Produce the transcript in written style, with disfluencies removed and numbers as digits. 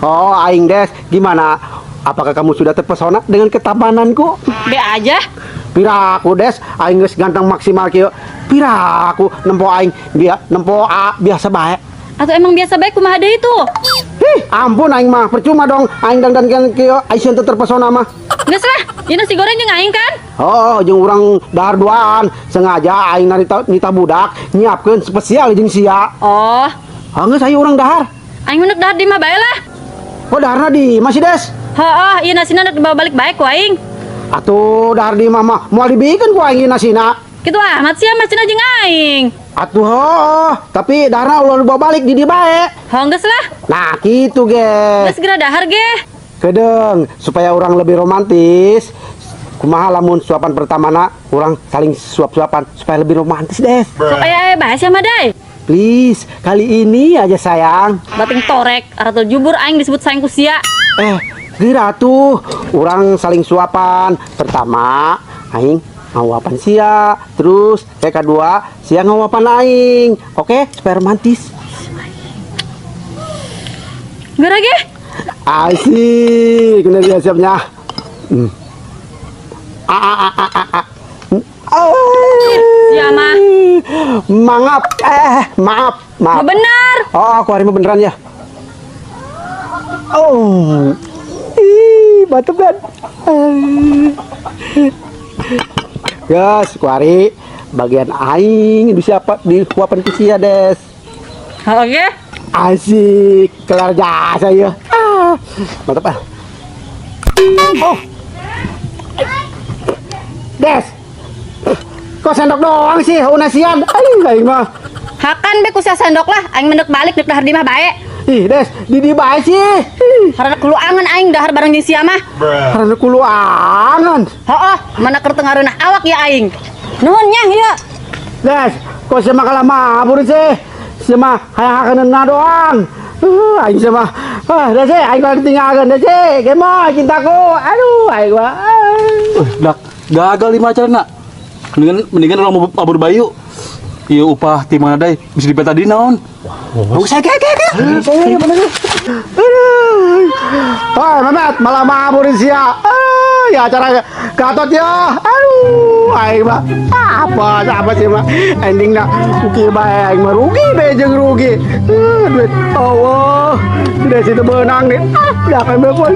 Oh, aing Des, gimana? Apakah kamu sudah terpesona dengan ketampananku? Be aja. Piraku Des, aing geus ganteng maksimal kieu. Piraku nempo aing biasa bae. Atau emang biasa baik kumaha deui itu? Ampun aing mah, percuma dong aing dandan kieu Aisyah teu terpesona mah. Geus lah, ieu nasi goreng jeung aing kan? Oh, jeung urang dahar duaan, sengaja aing nita budak nyiapkeun spesial jeung sia. Oh, Geus aya urang dahar. aing menuk dahar di mah bae lah. Oh, daharna di masih Des. Heeh, ieu nasina rek dibawa balik bae ku aing. Atuh dahar di mama moal dibikeun ku aing nasina. Kitu amat sia masina jeung aing. Atuh tapi daharna ulah dibawa balik di dieu bae. Geus lah. Nah, kitu ge. Geus segera dahar ge. Kedeng supaya orang lebih romantis. Kumaha lamun suapan pertamana orang saling suap-suapan supaya lebih romantis Des. Sok aya bae sia mah dai. Please, kali ini aja sayang. Bating torek, aratul jubur aing disebut sayang ku sia. Gira tuh, orang saling suapan. Pertama, aing ngawapan sia, terus kedua, sia ngawapan aing. Oke, supaya romantis. Gara ge? Asik, udah siap-siapnya. Sia mah. Maaf. Bener. Oh, aku hari beneran ya. Oh, mantep kan? Guys, kuari bagian aing di siapa di kuapan sia Des. Oke. Asik, kelar jasa ya. Mantap ah. Oh, Des, kok sendok doang sih? Unasian, aing mah. Hakan be ku sia sendok lah, aing menuk balik dek dahar di mah bae. Ih, Des, di bae sih. Karena kuluangan aing dahar bareng jeung sia mah. Karena kuluangan. Heeh, mana keur teu ngareunah awak ya aing. Nuhun nya ieu. Des, kok sia mah kalah mabur sih? Sia mah hayang-hakeunna doang. Aing sia mah. Des, aing lagi tinggalkeun Des. Gemo cintaku. Aduh, aing mah. Dak, gagal 5 acarana. Mendingan orang mabur bayu. Iya upah ti mana dai bisa dipeta di naon. Saya Hoi, Mehmet, malah maburin sia. Ya acara gatot ya. Aduh, aing mah apa sih mah endingnya rugi bae aing mah rugi bae jeung rugi. Duit Allah, sudah situ benang nih. Ya kan beul.